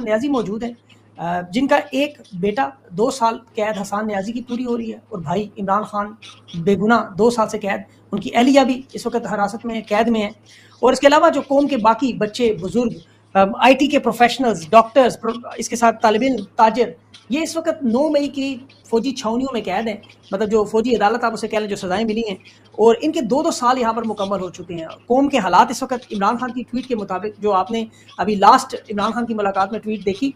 حسان نیازی موجود ہیں جن کا ایک بیٹا 2 سال قید حسان نیازی کی پوری ہو رہی ہے اور بھائی عمران خان بے گناہ 2 سال سے قید، ان کی اہلیہ بھی اس وقت حراست میں قید میں ہے. اور اس کے علاوہ جو قوم کے باقی بچے بزرگ، آئی ٹی کے پروفیشنلز، ڈاکٹرز، اس کے ساتھ طالب علم، تاجر، یہ اس وقت 9 مئی کی فوجی چھاؤنیوں میں قید ہیں، مطلب جو فوجی عدالت آپ اسے کہہ لیں جو سزائیں ملی ہیں، اور ان کے 2 سال یہاں پر مکمل ہو چکے ہیں. قوم کے حالات اس وقت عمران خان کی ٹویٹ کے مطابق، جو آپ نے ابھی لاسٹ عمران خان کی ملاقات میں ٹویٹ دیکھی،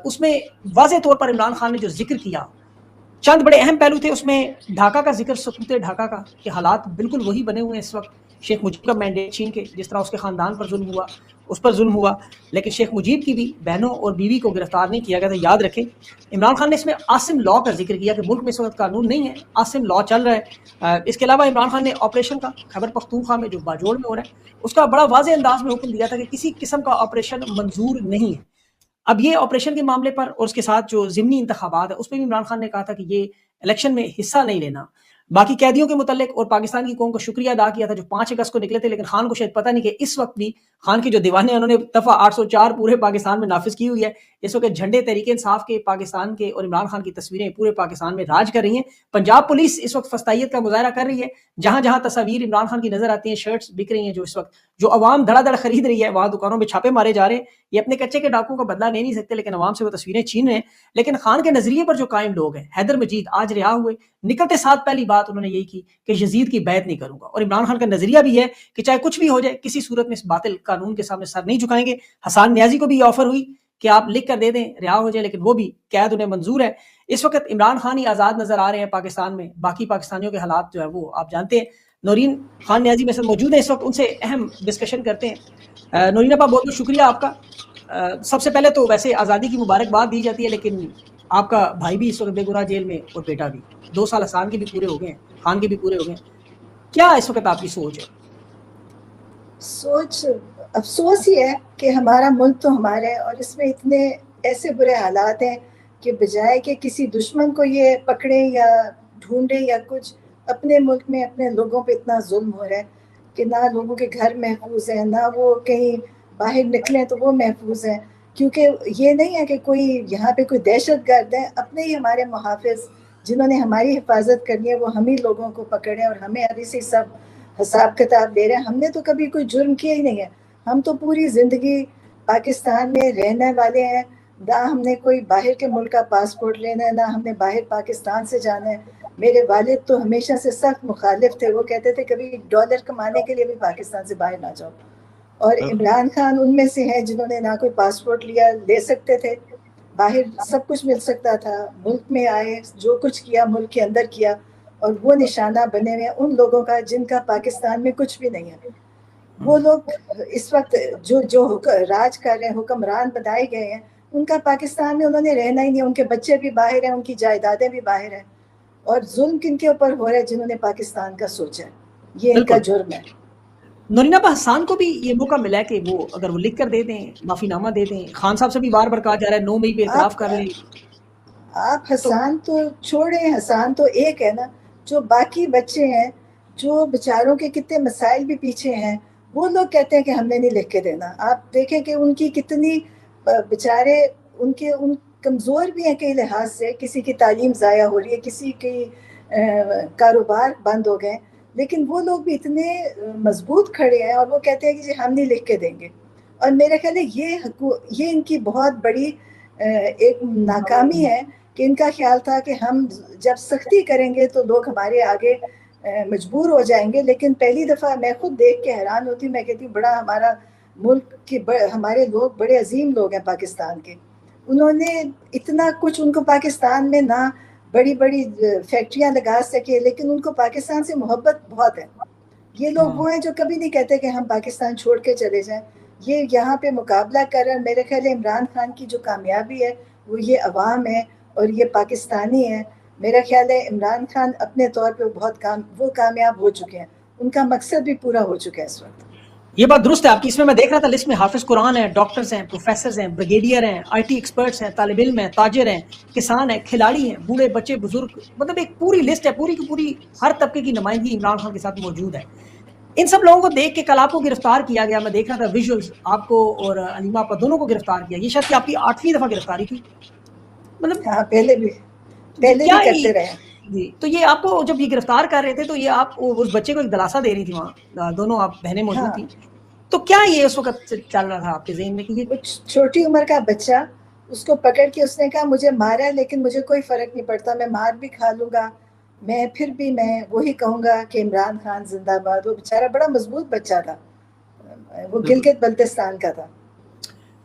اس میں واضح طور پر عمران خان نے جو ذکر کیا، چند بڑے اہم پہلو تھے اس میں. ڈھاکہ کا ذکر، سقوط ڈھاکہ کا، کہ حالات بالکل وہی بنے ہوئے ہیں اس وقت شیخ مجیب کا مینڈیٹ چھین کے، جس طرح اس کے خاندان پر ظلم ہوا اس پر ظلم ہوا، لیکن شیخ مجیب کی بھی بہنوں اور بیوی کو گرفتار نہیں کیا گیا تھا. یاد رکھیں عمران خان نے اس میں عاصم لاء کا ذکر کیا کہ ملک میں اس وقت قانون نہیں ہے، عاصم لاء چل رہا ہے. اس کے علاوہ عمران خان نے آپریشن کا، خیبر پختونخوا میں جو باجوڑ میں ہو رہا ہے، اس کا بڑا واضح انداز میں حکم دیا تھا کہ کسی قسم کا آپریشن منظور نہیں ہے. اب یہ آپریشن کے معاملے پر اور اس کے ساتھ جو ضمنی انتخابات ہے اس پہ بھی عمران خان نے کہا تھا کہ یہ الیکشن میں حصہ نہیں لینا. باقی قیدیوں کے متعلق اور پاکستان کی قوم کو شکریہ ادا کیا تھا جو 5 اگست کو نکلے تھے، لیکن خان کو شاید پتہ نہیں کہ اس وقت بھی خان کے جو دیوانے ہیں انہوں نے دفعہ 804 پورے پاکستان میں نافذ کی ہوئی ہے. اس وقت جھنڈے تحریک انصاف کے پاکستان کے اور عمران خان کی تصویریں پورے پاکستان میں راج کر رہی ہیں. پنجاب پولیس اس وقت فستائیت کا مظاہرہ کر رہی ہے، جہاں جہاں تصاویر عمران خان کی نظر آتی ہیں، شرٹس بک رہی ہیں جو اس وقت جو عوام دھڑا دھڑ خرید رہی ہے، وہاں دکانوں میں چھاپے مارے جا رہے ہیں. یہ اپنے کچے کے ڈاکوں کا بدلہ لے نہیں سکتے، لیکن عوام سے وہ تصویریں چھین رہے ہیں. لیکن خان کے نظریے پر جو قائم لوگ ہیں، حیدر مجید آج رہا ہوئے، نکلتے ساتھ پہلی بات انہوں نے یہی کی کہ یزید کی بیعت نہیں کروں گا. اور عمران خان کا نظریہ بھی ہے کہ چاہے کچھ بھی ہو جائے کسی صورت میں اس باطل قانون کے سامنے سر نہیں جھکائیں گے. حسان نیازی کو بھی یہ آفر ہوئی کہ آپ لکھ کر دے دیں رہا ہو جائے، لیکن وہ بھی قید انہیں منظور ہے. اس وقت عمران خان ہی آزاد نظر آ رہے ہیں پاکستان میں، باقی پاکستانیوں کے حالات جو ہے وہ آپ جانتے ہیں. نورین خان نیازی میں سے موجود ہیں اس وقت، ان سے اہم ڈسکشن کرتے ہیں. نورین اپا بہت بہت شکریہ آپ کا. سب سے پہلے تو ویسے آزادی کی مبارکباد دی جاتی ہے، لیکن آپ کا بھائی بھی اس وقت بے گناہ جیل میں اور بیٹا بھی. 2 سال حسان کے بھی پورے ہو گئے ہیں، خان کے بھی پورے ہو گئے ہیں. کیا اس وقت آپ کی سوچ ہے؟ سوچ افسوس ہی ہے کہ ہمارا ملک تو ہمارا ہے اور اس میں اتنے ایسے برے حالات ہیں کہ بجائے کہ کسی دشمن کو یہ پکڑیں یا ڈھونڈیں یا کچھ، اپنے ملک میں اپنے لوگوں پہ اتنا ظلم ہو رہا ہے کہ نہ لوگوں کے گھر محفوظ ہیں، نہ وہ کہیں باہر نکلیں تو وہ محفوظ ہیں. کیونکہ یہ نہیں ہے کہ کوئی یہاں پہ کوئی دہشت گرد ہے، اپنے ہی ہمارے محافظ جنہوں نے ہماری حفاظت کرنی ہے وہ ہم ہی لوگوں کو پکڑے اور ہمیں ابھی سے سب حساب کتاب دے رہے ہیں. ہم نے تو کبھی کوئی جرم کیا ہی نہیں ہے، ہم تو پوری زندگی پاکستان میں رہنے والے ہیں، نہ ہم نے کوئی باہر کے ملک کا پاسپورٹ لینا ہے، نہ ہم نے باہر پاکستان سے جانا ہے. میرے والد تو ہمیشہ سے سخت مخالف تھے، وہ کہتے تھے کبھی ڈالر کمانے کے لیے بھی پاکستان سے باہر نہ جاؤ. اور عمران خان ان میں سے ہیں جنہوں نے نہ کوئی پاسپورٹ لیا، لے سکتے تھے، باہر سب کچھ مل سکتا تھا، ملک میں آئے جو کچھ کیا ملک کے اندر کیا، اور وہ نشانہ بنے ہوئے ان لوگوں کا جن کا پاکستان میں کچھ بھی نہیں ہے. وہ لوگ اس وقت جو راج کر رہے ہیں، حکمران بنائے گئے ہیں، ان کا پاکستان میں انہوں نے رہنا ہی نہیں. ان کے بچے بھی باہر ہیں، ان کی جائیدادیں بھی باہر ہیں، اور ظلم کن کے اوپر ہو رہا ہے؟ جنہوں نے پاکستان کا سوچا ہے. یہ ان کا جرم ہے. نورین اپا حسان کو بھی یہ موقع ملا کہ وہ اگر وہ لکھ کر دے دیں، معافی نامہ دے دیں. خان صاحب سے بھی بار بار کہا جا رہا ہے 9 مئی پہ اعتراف کر لیں. آپ حسان تو چھوڑیں، حسان تو ایک ہے نا، جو باقی بچے ہیں جو بیچاروں کے کتنے مسائل بھی پیچھے ہیں، وہ لوگ کہتے ہیں کہ ہم نے نہیں لکھ کے دینا. آپ دیکھیں کہ ان کی کتنی بیچارے ان کمزور بھی ہیں کئی لحاظ سے، کسی کی تعلیم ضائع ہو رہی ہے، کسی کی کاروبار بند ہو گئے، لیکن وہ لوگ بھی اتنے مضبوط کھڑے ہیں اور وہ کہتے ہیں کہ جی ہم نہیں لکھ کے دیں گے. اور میرا خیال ہے یہ ان کی بہت بڑی ایک ناکامی ہے کہ ان کا خیال تھا کہ ہم جب سختی کریں گے تو لوگ ہمارے آگے مجبور ہو جائیں گے. لیکن پہلی دفعہ میں خود دیکھ کے حیران ہوتی ہوں، میں کہتی ہوں بڑا ہمارا ملک کے ہمارے لوگ بڑے عظیم لوگ ہیں پاکستان کے. انہوں نے اتنا کچھ، ان کو پاکستان میں نہ بڑی بڑی فیکٹریاں لگا سکے، لیکن ان کو پاکستان سے محبت بہت ہے. یہ لوگ وہ ہیں جو کبھی نہیں کہتے کہ ہم پاکستان چھوڑ کے چلے جائیں. یہ یہاں پہ مقابلہ کر رہے ہیں. میرے خیال ہے عمران خان کی جو کامیابی ہے وہ یہ عوام ہے اور یہ پاکستانی ہیں. میرا خیال ہے عمران خان اپنے طور پہ وہ کامیاب ہو چکے ہیں، ان کا مقصد بھی پورا ہو چکا ہے اس وقت. یہ بات درست ہے آپ کی. اس میں دیکھ رہا تھا لسٹ میں حافظ قرآن ہیں، ڈاکٹرز ہیں، پروفیسرز ہیں، بریگیڈیئر ہیں، آئی ٹی ایکسپرٹس ہیں، طالب علم ہیں، تاجر ہیں، کسان ہیں، کھلاڑی ہیں، بوڑھے بچے بزرگ، مطلب ایک پوری لسٹ ہے، پوری کی پوری ہر طبقے کی نمائندگی عمران خان کے ساتھ موجود ہے. ان سب لوگوں کو دیکھ کے کل آپ کو گرفتار کیا گیا, میں دیکھ رہا تھا ویژولز, آپ کو اور علیمہ آپ دونوں کو گرفتار کیا, یہ شاید کہ آپ کی 8ویں دفعہ گرفتاری تھی, مطلب ہاں پہلے بھی کیا کرتے رہے. جی. تو یہ آپ کو جب یہ گرفتار کر رہے تھے تو یہ آپ اس بچے کو ایک دلاسا دے رہی تھی, وہاں دونوں آپ بہنیں موجود ہاں تھیں, تو کیا یہ اس وقت چل رہا تھا آپ کے ذہن میں کہ یہ کچھ چھوٹی عمر کا بچہ, اس کو پکڑ کے اس نے کہا مجھے مارا ہے لیکن مجھے کوئی فرق نہیں پڑتا, میں مار بھی کھا لوں گا, میں پھر بھی میں وہی کہوں گا کہ عمران خان زندہ باد. وہ بیچارہ بڑا مضبوط بچہ تھا, وہ گلگت بلتستان کا تھا.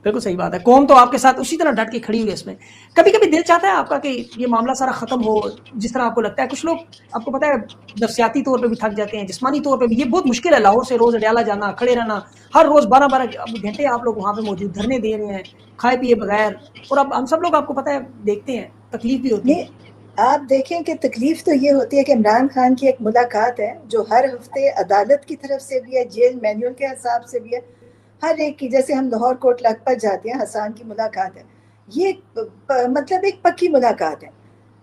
بالکل صحیح بات ہے, قوم تو آپ کے ساتھ اسی طرح ڈٹ کے کھڑی ہوئی ہے اس میں. کبھی کبھی دل چاہتا ہے آپ کا کہ یہ معاملہ سارا ختم ہو, جس طرح آپ کو لگتا ہے. کچھ لوگ آپ کو پتہ ہے نفسیاتی طور پہ بھی تھک جاتے ہیں, جسمانی طور پہ بھی. یہ بہت مشکل ہے لاہور سے روز اڈیالہ جانا, کھڑے رہنا, ہر روز 12 گھنٹے آپ لوگ وہاں پہ موجود, دھرنے دے رہے ہیں کھائے پیے بغیر, اور اب ہم سب لوگ آپ کو پتہ ہے دیکھتے ہیں, تکلیف بھی ہوتی ہے. نہیں, آپ دیکھیں کہ تکلیف تو یہ ہوتی ہے کہ عمران خان کی ایک ملاقات ہے جو ہر ہفتے عدالت کی طرف سے بھی ہے, جیل مینیول کے حساب سے بھی ہے, ہر ایک کی. جیسے ہم لاہور کوٹ لکھپت جاتے ہیں, حسان کی ملاقات ہے, یہ مطلب ایک پکی ملاقات ہے.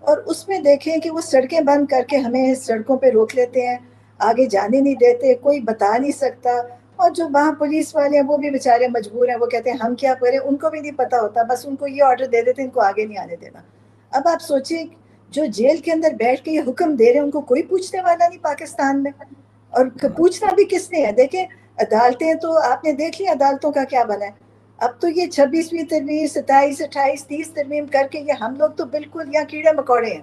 اور اس میں دیکھیں کہ وہ سڑکیں بند کر کے ہمیں سڑکوں پہ روک لیتے ہیں, آگے جانے نہیں دیتے, کوئی بتا نہیں سکتا. اور جو وہاں پولیس والے ہیں وہ بھی بیچارے مجبور ہیں, وہ کہتے ہیں ہم کیا کریں, ان کو بھی نہیں پتا ہوتا, بس ان کو یہ آرڈر دے دیتے ہیں ان کو آگے نہیں آنے دینا. اب آپ سوچیں جو جیل کے اندر بیٹھ کے یہ حکم دے رہے ہیں ان کو کوئی پوچھنے والا نہیں پاکستان میں, اور پوچھنا بھی کس نے ہے. دیکھیں عدالتیں تو آپ نے دیکھ لی عدالتوں کا کیا بنا ہے. اب تو یہ 26ویں ترمیم, 27, 28, 30 ترمیم کر کے یہ ہم لوگ تو بالکل یہاں کیڑے مکوڑے ہیں.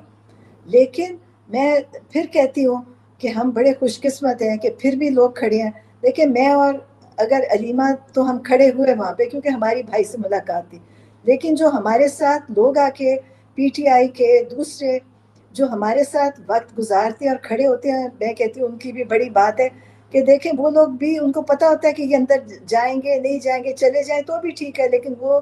لیکن میں پھر کہتی ہوں کہ ہم بڑے خوش قسمت ہیں کہ پھر بھی لوگ کھڑے ہیں. دیکھیں میں اور اگر علیمہ تو ہم کھڑے ہوئے وہاں پہ کیونکہ ہماری بھائی سے ملاقات تھی, لیکن جو ہمارے ساتھ لوگ آ کے پی ٹی آئی کے دوسرے جو ہمارے ساتھ وقت گزارتے ہیں اور کھڑے ہوتے ہیں, میں کہتی ہوں ان کی بھی بڑی بات ہے کہ دیکھیں وہ لوگ بھی, ان کو پتا ہوتا ہے کہ یہ اندر جائیں گے نہیں جائیں گے, چلے جائیں تو بھی ٹھیک ہے, لیکن وہ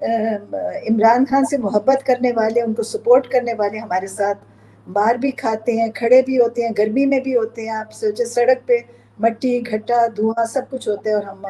عمران خان سے محبت کرنے والے, ان کو سپورٹ کرنے والے ہمارے ساتھ مار بھی کھاتے ہیں, کھڑے بھی ہوتے ہیں, گرمی میں بھی ہوتے ہیں. آپ سوچے سڑک پہ مٹی گھٹا دھواں سب کچھ ہوتے ہیں, اور ہم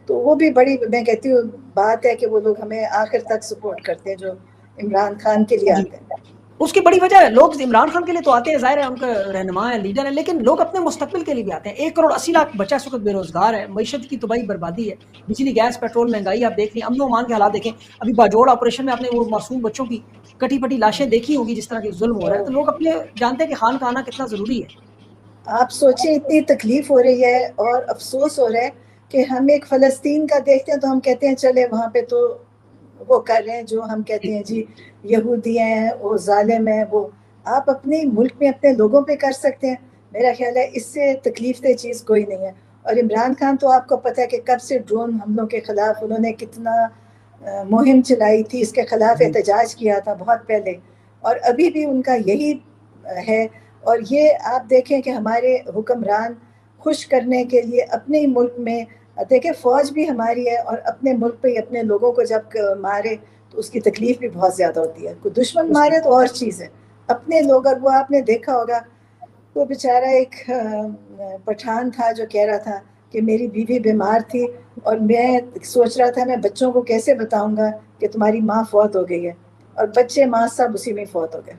تو وہ بھی بڑی میں کہتی ہوں بات ہے کہ وہ لوگ ہمیں آخر تک سپورٹ کرتے ہیں جو عمران خان کے لیے جی, آتے ہیں. اس کی بڑی وجہ ہے, لوگ عمران خان کے لیے تو آتے ہیں, ظاہر ہے ان کا رہنما ہے, لیڈر ہے, لیکن لوگ اپنے مستقبل کے لیے بھی آتے ہیں. 1,80,00,000 بچہ اس وقت بے روزگار ہے, معیشت کی تباہی بربادی ہے, بجلی گیس پیٹرول مہنگائی آپ دیکھ لیں, امن و امان کے حالات دیکھیں. ابھی باجوڑ آپریشن میں آپ نے وہ معصوم بچوں کی کٹی پٹی لاشیں دیکھی ہوگی, جس طرح کے ظلم ہو رہا ہے. تو لوگ اپنے جانتے ہیں کہ خان کا آنا کتنا ضروری ہے. آپ سوچیں اتنی تکلیف ہو رہی ہے اور افسوس ہو رہا ہے کہ ہم ایک فلسطین کا دیکھتے ہیں تو ہم کہتے ہیں چلے وہاں پہ تو وہ کر رہے ہیں جو ہم کہتے ہیں جی یہودی ہیں, وہ ظالم ہیں. وہ آپ اپنے ملک میں اپنے لوگوں پہ کر سکتے ہیں, میرا خیال ہے اس سے تکلیف دہ چیز کوئی نہیں ہے. اور عمران خان تو آپ کو پتہ ہے کہ کب سے ڈرون حملوں کے خلاف انہوں نے کتنا مہم چلائی تھی, اس کے خلاف احتجاج کیا تھا بہت پہلے, اور ابھی بھی ان کا یہی ہے. اور یہ آپ دیکھیں کہ ہمارے حکمران خوش کرنے کے لیے اپنے ہی ملک میں, دیکھیں فوج بھی ہماری ہے, اور اپنے ملک پہ اپنے لوگوں کو جب مارے تو اس کی تکلیف بھی بہت زیادہ ہوتی ہے. کوئی دشمن مارے تو اور چیز ہے, اپنے لوگ. اور وہ آپ نے دیکھا ہوگا وہ بیچارہ ایک پٹھان تھا جو کہہ رہا تھا کہ میری بیوی بیمار تھی اور میں سوچ رہا تھا میں بچوں کو کیسے بتاؤں گا کہ تمہاری ماں فوت ہو گئی ہے, اور بچے ماں سب اسی میں فوت ہو گئے,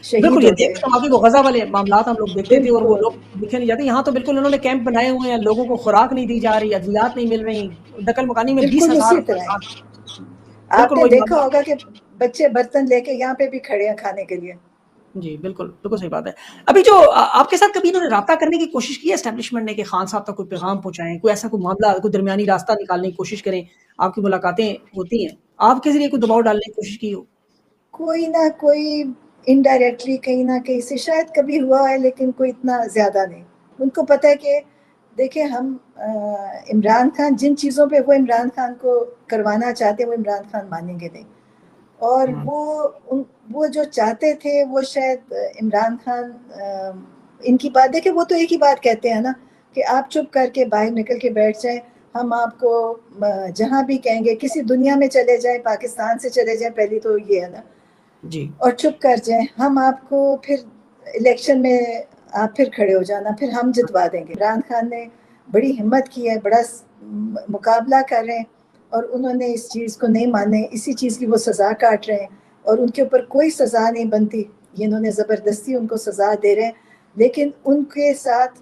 شہید بالکل, یہ ہو گئے. دیکھ کر واقعی وہ غزہ والے معاملات ہم لوگ دیکھتے تھے, اور وہ بالکل لوگ دکھے نہیں جاتے. یہاں تو بالکل انہوں نے کیمپ بنائے ہوئے ہیں, لوگوں کو خوراک نہیں دی جا رہی, ادویات نہیں مل رہی, نقل مکانی میں بالکل 20,000 اسی طرح ہے. آپ بالکل نے وہی دیکھا معاملہ. ہوگا کہ بچے برتن لے کے یہاں پہ بھی کھڑے ہیں کھانے کے لیے. جی بالکل بالکل صحیح بات ہے. ابھی جو آپ کے ساتھ کبھی انہوں نے رابطہ کرنے کی کوشش کی ہے اسٹیبلشمنٹ نے کہ خان صاحب تک کوئی پیغام پہنچائیں, کوئی ایسا کوئی معاملہ, کوئی درمیانی راستہ نکالنے کی کوشش کریں؟ آپ کی ملاقاتیں ہوتی ہیں, آپ کے ذریعے کوئی دباؤ ڈالنے کی کوشش کی ہو؟ کوئی نہ کوئی انڈائریکٹلی کہیں نہ کہیں سے شاید کبھی ہوا ہے, لیکن کوئی اتنا زیادہ نہیں. ان کو پتہ ہے کہ دیکھیں ہم عمران خان جن چیزوں پہ وہ عمران خان کو کروانا چاہتے ہیں وہ عمران خان مانیں گے نہیں, اور وہ جو چاہتے تھے وہ شاید عمران خان ان کی بات دیکھیں, وہ تو ایک ہی بات کہتے ہیں نا کہ آپ چپ کر کے باہر نکل کے بیٹھ جائیں, ہم آپ کو جہاں بھی کہیں گے, کسی دنیا میں چلے جائیں, پاکستان سے چلے جائیں, پہلی تو یہ ہے نا, جی اور چپ کر جائیں, ہم آپ کو پھر الیکشن میں آپ پھر کھڑے ہو جانا, پھر ہم جتوا دیں گے. عمران خان نے بڑی ہمت کی ہے, بڑا مقابلہ کر رہے ہیں, اور انہوں نے اس چیز کو نہیں مانے, اسی چیز کی وہ سزا کاٹ رہے ہیں, اور ان کے اوپر کوئی سزا نہیں بنتی. یہ انہوں نے زبردستی ان کو سزا دے رہے ہیں, لیکن ان کے ساتھ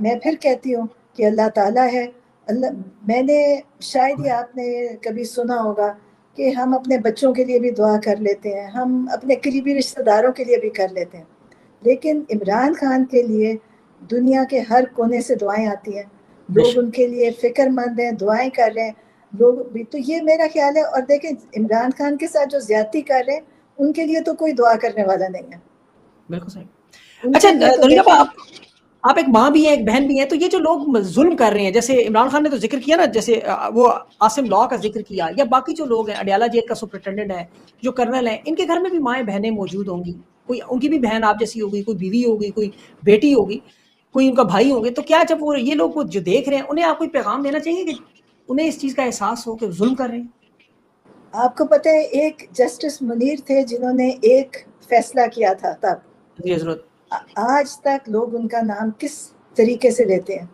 میں پھر کہتی ہوں کہ اللہ تعالیٰ ہے. اللہ میں نے شاید ہی آپ نے کبھی سنا ہوگا کہ ہم اپنے بچوں کے لیے بھی دعا کر لیتے ہیں, ہم اپنے قریبی رشتہ داروں کے لیے بھی کر لیتے ہیں, لیکن عمران خان کے لیے دنیا کے ہر کونے سے دعائیں آتی ہیں, لوگ ان کے لیے فکر مند ہیں, دعائیں کر رہے ہیں لوگ بھی. تو یہ میرا خیال ہے. اور دیکھیں عمران خان کے ساتھ جو زیادتی کر رہے ہیں ان کے لیے تو کوئی دعا کرنے والا نہیں ہے. بالکل صحیح. ان اچھا کے لیے تو نورینہ دیکھیں, آپ ایک ماں بھی ہیں, ایک بہن بھی ہیں, تو یہ جو لوگ ظلم کر رہے ہیں, جیسے عمران خان نے تو ذکر کیا نا, جیسے وہ عاصم لاء کا ذکر کیا, یا باقی جو لوگ ہیں, اڈیالہ جیل کا سپرنٹینڈنٹ ہے, جو کرنل ہیں, ان کے گھر میں بھی مائیں بہنیں موجود ہوں گی, کوئی ان کی بھی بہن آپ جیسی ہوگی, کوئی بیوی ہوگی, کوئی بیٹی ہوگی, کوئی ان کا بھائی ہوگے. تو کیا جب وہ یہ لوگ جو دیکھ رہے ہیں انہیں آپ کوئی پیغام دینا چاہیے کہ انہیں اس چیز کا احساس ہو کہ ظلم کر رہے ہیں؟ آپ کو پتہ ہے ایک جسٹس منیر تھے جنہوں نے ایک فیصلہ کیا تھا تب, جی حضرت. آج تک لوگ ان کا نام کس طریقے سے لیتے ہیں,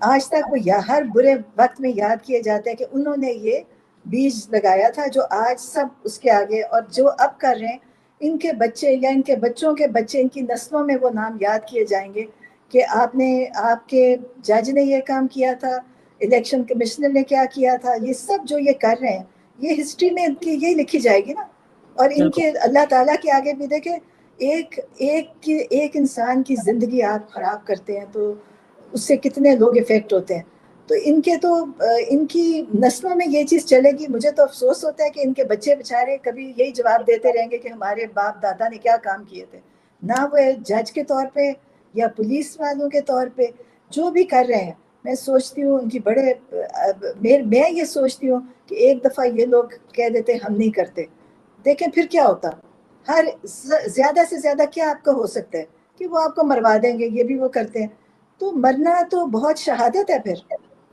آج تک وہ ہر برے وقت میں یاد کیے جاتے ہیں کہ انہوں نے یہ بیج لگایا تھا جو آج سب اس کے آگے, اور جو اب کر رہے ہیں ان کے بچے یا ان کے بچوں کے بچے, ان کی نسلوں میں وہ نام یاد کیے جائیں گے کہ آپ کے جج نے یہ کام کیا تھا, الیکشن کمشنر نے کیا کیا تھا. یہ سب جو یہ کر رہے ہیں یہ ہسٹری میں ان کی یہ لکھی جائے گی نا. اور ان بالکل کے اللہ تعالیٰ کے آگے بھی دیکھیں, ایک انسان کی زندگی آپ خراب کرتے ہیں تو اس سے کتنے لوگ افیکٹ ہوتے ہیں. تو ان کی نسلوں میں یہ چیز چلے گی. مجھے تو افسوس ہوتا ہے کہ ان کے بچے بےچارے کبھی یہی جواب دیتے رہیں گے کہ ہمارے باپ دادا نے کیا کام کیے تھے, نہ وہ جج کے طور پہ یا پولیس والوں کے طور پہ جو بھی کر رہے ہیں. میں سوچتی ہوں ان کی میں یہ سوچتی ہوں کہ ایک دفعہ یہ لوگ کہہ دیتے ہم نہیں کرتے, دیکھیں پھر کیا ہوتا. زیادہ سے زیادہ کیا آپ کا ہو سکتا ہے کہ وہ آپ کو مروا دیں گے, یہ بھی وہ کرتے ہیں. تو مرنا تو بہت شہادت ہے پھر,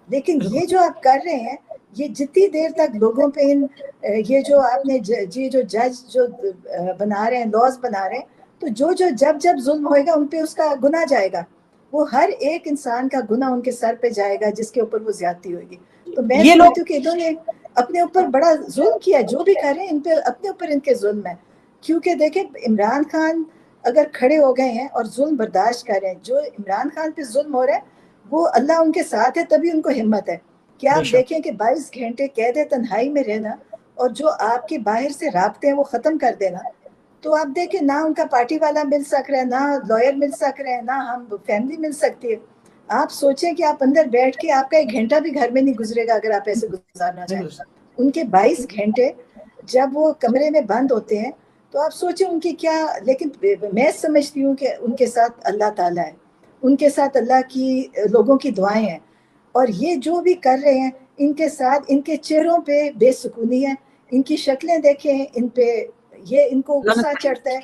لیکن یہ جو آپ کر رہے ہیں یہ جتنی دیر تک لوگوں پہ یہ جو آپ نے جو جج جو بنا رہے ہیں, لاز بنا رہے ہیں, تو جب ظلم ہوئے گا ان پہ اس کا گناہ جائے گا, وہ ہر ایک انسان کا گناہ ان کے سر پہ جائے گا جس کے اوپر وہ زیادتی ہوئے گی. تو میں یہ سمجھتی لوگ ہوں کہ انہوں نے اپنے اوپر بڑا ظلم کیا, جو بھی کر رہے ہیں ان پہ اپنے اوپر ان کے ظلم ہے. کیونکہ دیکھیں عمران خان اگر کھڑے ہو گئے ہیں اور ظلم برداشت کر رہے ہیں, جو عمران خان پہ ظلم ہو رہا ہے وہ اللہ ان کے ساتھ ہے, تبھی ان کو ہمت ہے. کہ بے آپ شک دیکھیں کہ 22 گھنٹے قید تنہائی میں رہنا اور جو آپ کے باہر سے رابطے ہیں وہ ختم کر دینا, تو آپ دیکھیں نہ ان کا پارٹی والا مل سک رہا ہے, نہ لائر مل سک رہے ہیں, نہ ہم فیملی مل سکتی ہے. آپ سوچیں کہ آپ اندر بیٹھ کے آپ کا ایک گھنٹہ بھی گھر میں نہیں گزرے گا اگر آپ ایسے گزارنا چاہیں. ان کے 22 گھنٹے جب وہ کمرے میں بند ہوتے ہیں تو آپ سوچیں ان کی کیا. لیکن میں سمجھتی ہوں کہ ان کے ساتھ اللہ تعالیٰ ہے, ان کے ساتھ اللہ کی لوگوں کی دعائیں ہیں, اور یہ جو بھی کر رہے ہیں ان کے ساتھ ان کے چہروں پہ بے سکونی ہے, ان کی شکلیں دیکھیں, ان پہ یہ ان کو غصہ چڑھتا ہے.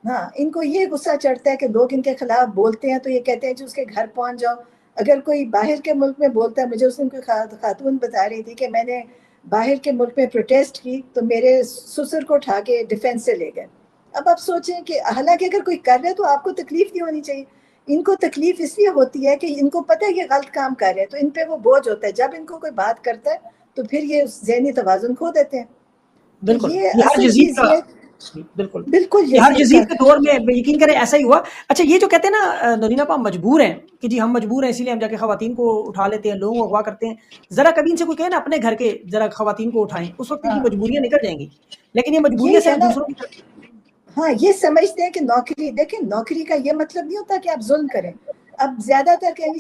ہاں, ان کو یہ غصہ چڑھتا ہے کہ لوگ ان کے خلاف بولتے ہیں تو یہ کہتے ہیں کہ اس کے گھر پہنچ جاؤ. اگر کوئی باہر کے ملک میں بولتا ہے, مجھے اس دن کوئی خاتون بتا رہی تھی کہ میں نے باہر کے ملک میں پروٹیسٹ کی تو میرے سسر کو اٹھا کے ڈیفینس سے لے گئے. اب آپ سوچیں کہ حالانکہ اگر کوئی کر رہے تو آپ کو تکلیف نہیں ہونی چاہیے. ان کو تکلیف اس لیے ہوتی ہے کہ ان کو پتہ ہے یہ غلط کام کر رہے ہیں, تو ان پہ وہ بوجھ ہوتا ہے. جب ان کو کوئی بات کرتا ہے تو پھر یہ ذہنی توازن کھو دیتے ہیں. تو بالکل, یہ یہ ہر اصل یزید چیز کا, یہ بالکل بالکل یہ ہر یزید کا. یزید کے دور میں یقین کریں ایسا ہی ہوا. اچھا یہ جو کہتے ہیں نا نورینہ پا مجبور ہیں کہ جی ہم مجبور ہیں اسی لیے ہم جا کے خواتین کو اٹھا لیتے ہیں, لوگوں کو اغوا کرتے ہیں, ذرا کبھی ان سے کوئی کہے نا اپنے گھر کے ذرا خواتین کو اٹھائیں, اس وقت ان کی ہاں مجبوریاں نکل جائیں گی. لیکن یہ مجبوریاں یہی ہے صرف نا, دوسروں کی طرف. ہاں یہ سمجھتے ہیں کہ نوکری, دیکھیں نوکری کا یہ مطلب نہیں ہوتا کہ آپ ظلم کریں. اب زیادہ تر کہیں